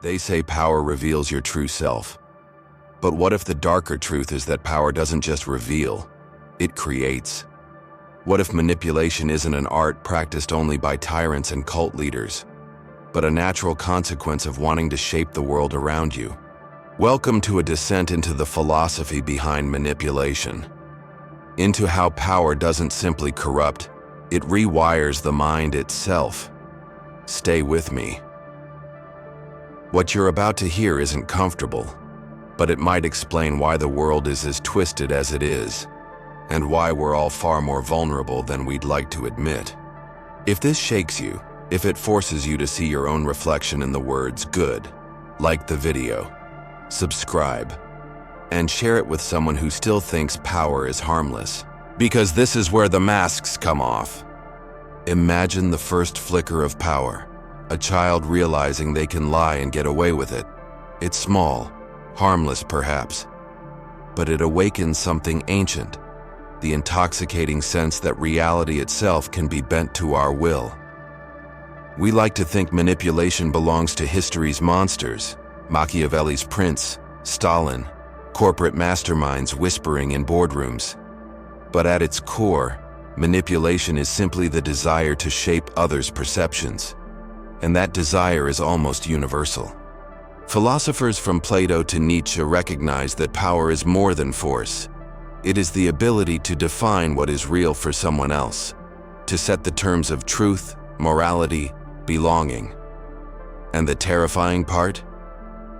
They say power reveals your true self. But what if the darker truth is that power doesn't just reveal, it creates? What if manipulation isn't an art practiced only by tyrants and cult leaders, but a natural consequence of wanting to shape the world around you? Welcome to a descent into the philosophy behind manipulation, into how power doesn't simply corrupt, it rewires the mind itself. Stay with me. What you're about to hear isn't comfortable, but it might explain why the world is as twisted as it is, and why we're all far more vulnerable than we'd like to admit. If this shakes you, if it forces you to see your own reflection in the words good, like the video, subscribe, and share it with someone who still thinks power is harmless. Because this is where the masks come off. Imagine the first flicker of power, a child realizing they can lie and get away with it. It's small, harmless perhaps, but it awakens something ancient, the intoxicating sense that reality itself can be bent to our will. We like to think manipulation belongs to history's monsters, Machiavelli's prince, Stalin, corporate masterminds whispering in boardrooms. But at its core, manipulation is simply the desire to shape others' perceptions, and that desire is almost universal. Philosophers from Plato to Nietzsche recognize that power is more than force. It is the ability to define what is real for someone else, to set the terms of truth, morality, belonging. And the terrifying part?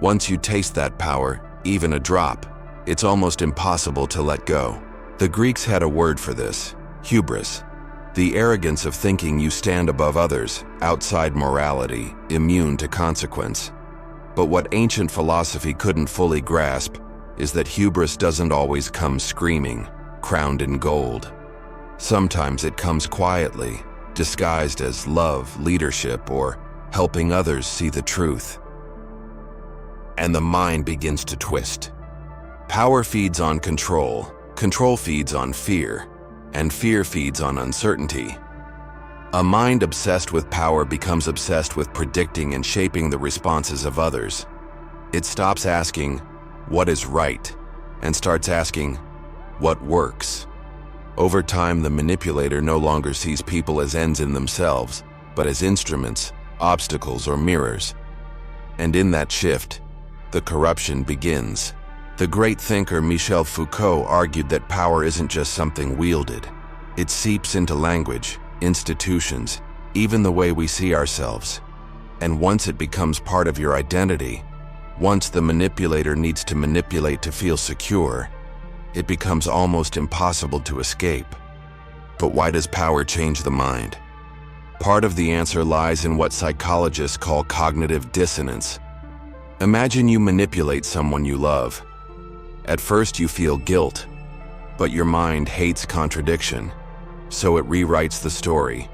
Once you taste that power, even a drop, it's almost impossible to let go. The Greeks had a word for this, hubris, the arrogance of thinking you stand above others, outside morality, immune to consequence. But what ancient philosophy couldn't fully grasp is that hubris doesn't always come screaming, crowned in gold. Sometimes it comes quietly, disguised as love, leadership, or helping others see the truth. And the mind begins to twist. Power feeds on control, control feeds on fear, and fear feeds on uncertainty. A mind obsessed with power becomes obsessed with predicting and shaping the responses of others. It stops asking, what is right, and starts asking, what works? Over time, the manipulator no longer sees people as ends in themselves, but as instruments, obstacles, or mirrors. And in that shift, the corruption begins. The great thinker Michel Foucault argued that power isn't just something wielded. It seeps into language, institutions, even the way we see ourselves. And once it becomes part of your identity, once the manipulator needs to manipulate to feel secure, it becomes almost impossible to escape. But why does power change the mind? Part of the answer lies in what psychologists call cognitive dissonance. Imagine you manipulate someone you love. At first you feel guilt, but your mind hates contradiction, so it rewrites the story.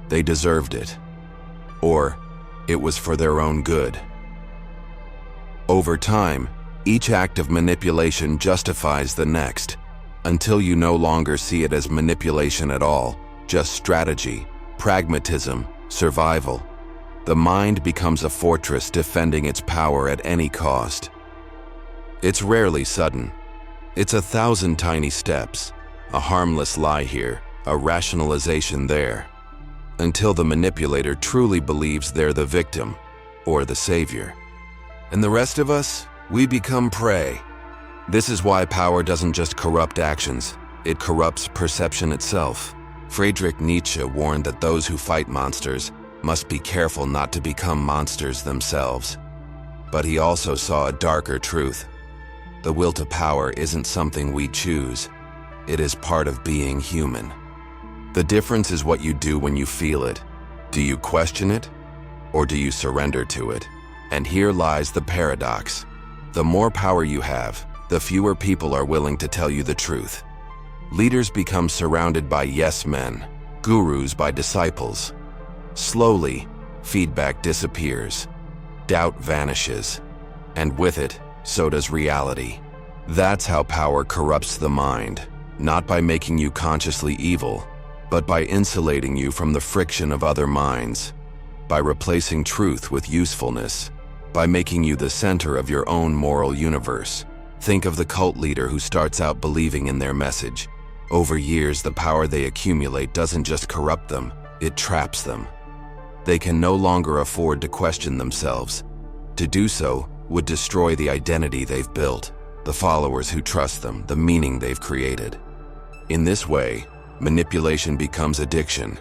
They deserved it, or it was for their own good. Over time, each act of manipulation justifies the next, until you no longer see it as manipulation at all, just strategy, pragmatism, survival. The mind becomes a fortress defending its power at any cost. It's rarely sudden. It's 1,000 tiny steps, a harmless lie here, a rationalization there, until the manipulator truly believes they're the victim or the savior. And the rest of us, we become prey. This is why power doesn't just corrupt actions, it corrupts perception itself. Friedrich Nietzsche warned that those who fight monsters must be careful not to become monsters themselves. But he also saw a darker truth. The will to power isn't something we choose. It is part of being human. The difference is what you do when you feel it. Do you question it, or do you surrender to it? And here lies the paradox. The more power you have, the fewer people are willing to tell you the truth. Leaders become surrounded by yes men, gurus by disciples. Slowly, feedback disappears, doubt vanishes, and with it, so does reality. That's how power corrupts the mind, not by making you consciously evil, but by insulating you from the friction of other minds, by replacing truth with usefulness, by making you the center of your own moral universe. Think of the cult leader who starts out believing in their message. Over years, the power they accumulate doesn't just corrupt them, it traps them. They can no longer afford to question themselves. To do so would destroy the identity they've built, the followers who trust them, the meaning they've created. In this way, manipulation becomes addiction.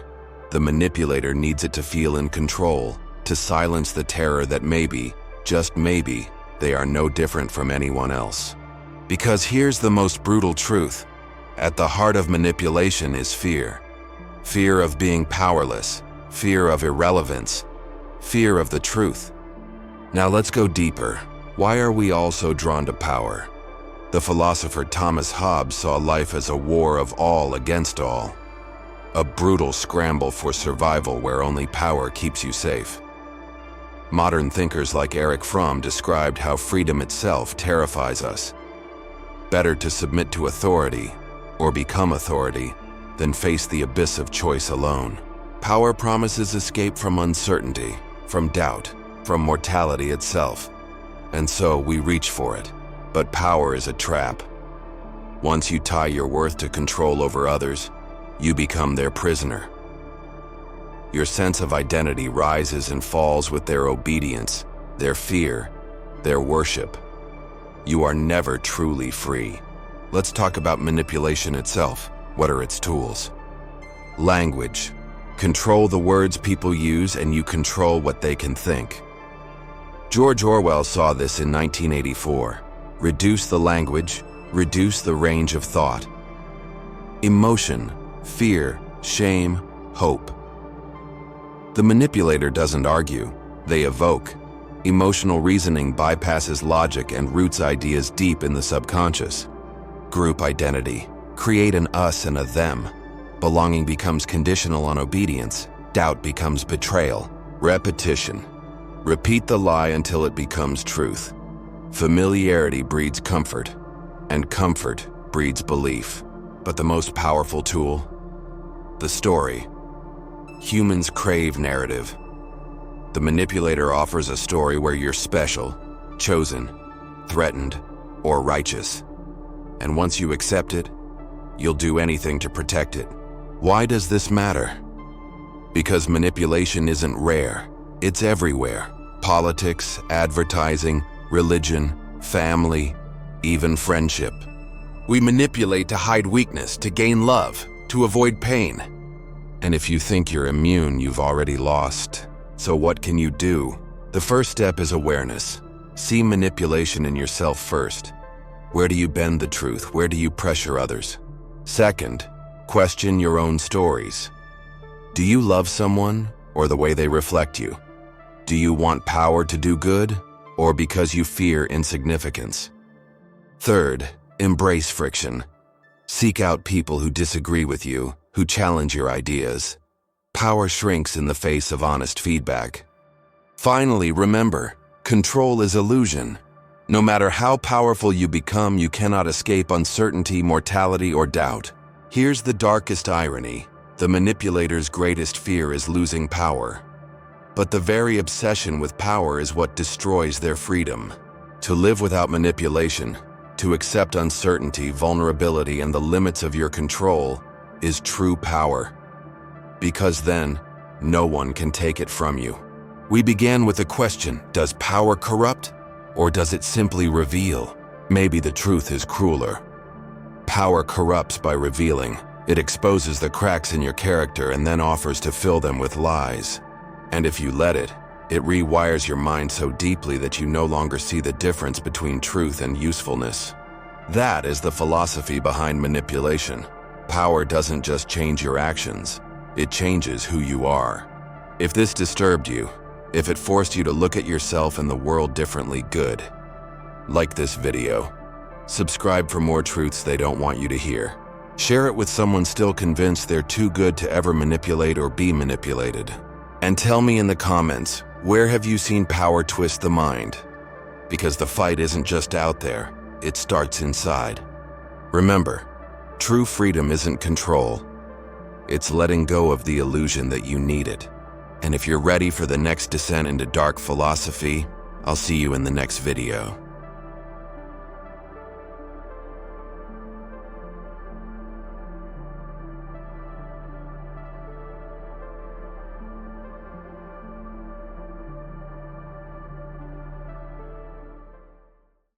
The manipulator needs it to feel in control, to silence the terror that maybe, just maybe, they are no different from anyone else. Because here's the most brutal truth. At the heart of manipulation is fear. Fear of being powerless, fear of irrelevance, fear of the truth. Now let's go deeper. Why are we all so drawn to power? The philosopher Thomas Hobbes saw life as a war of all against all. A brutal scramble for survival where only power keeps you safe. Modern thinkers like Erich Fromm described how freedom itself terrifies us. Better to submit to authority, or become authority, than face the abyss of choice alone. Power promises escape from uncertainty, from doubt, from mortality itself. And so we reach for it. But power is a trap. Once you tie your worth to control over others, you become their prisoner. Your sense of identity rises and falls with their obedience, their fear, their worship. You are never truly free. Let's talk about manipulation itself. What are its tools? Language. Control the words people use and you control what they can think. George Orwell saw this in 1984. Reduce the language, reduce the range of thought. Emotion, fear, shame, hope. The manipulator doesn't argue, they evoke. Emotional reasoning bypasses logic and roots ideas deep in the subconscious. Group identity. Create an us and a them. Belonging becomes conditional on obedience. Doubt becomes betrayal. Repetition. Repeat the lie until it becomes truth. Familiarity breeds comfort, and comfort breeds belief. But the most powerful tool? The story. Humans crave narrative. The manipulator offers a story where you're special, chosen, threatened, or righteous. And once you accept it, you'll do anything to protect it. Why does this matter? Because manipulation isn't rare, it's everywhere. Politics, advertising, religion, family, even friendship. We manipulate to hide weakness, to gain love, to avoid pain. And if you think you're immune, you've already lost. So what can you do? The first step is awareness. See manipulation in yourself first. Where do you bend the truth? Where do you pressure others? Second, question your own stories. Do you love someone or the way they reflect you? Do you want power to do good or because you fear insignificance? Third, embrace friction. Seek out people who disagree with you, who challenge your ideas. Power shrinks in the face of honest feedback. Finally, remember, control is illusion. No matter how powerful you become, you cannot escape uncertainty, mortality, or doubt. Here's the darkest irony. The manipulator's greatest fear is losing power. But the very obsession with power is what destroys their freedom. To live without manipulation, to accept uncertainty, vulnerability, and the limits of your control is true power. Because then, no one can take it from you. We began with the question, does power corrupt? Or does it simply reveal? Maybe the truth is crueler. Power corrupts by revealing. It exposes the cracks in your character and then offers to fill them with lies. And if you let it, it rewires your mind so deeply that you no longer see the difference between truth and usefulness. That is the philosophy behind manipulation. Power doesn't just change your actions, it changes who you are. If this disturbed you, if it forced you to look at yourself and the world differently, good. Like this video. Subscribe for more truths they don't want you to hear. Share it with someone still convinced they're too good to ever manipulate or be manipulated. And tell me in the comments, where have you seen power twist the mind? Because the fight isn't just out there, it starts inside. Remember, true freedom isn't control. It's letting go of the illusion that you need it. And if you're ready for the next descent into dark philosophy, I'll see you in the next video.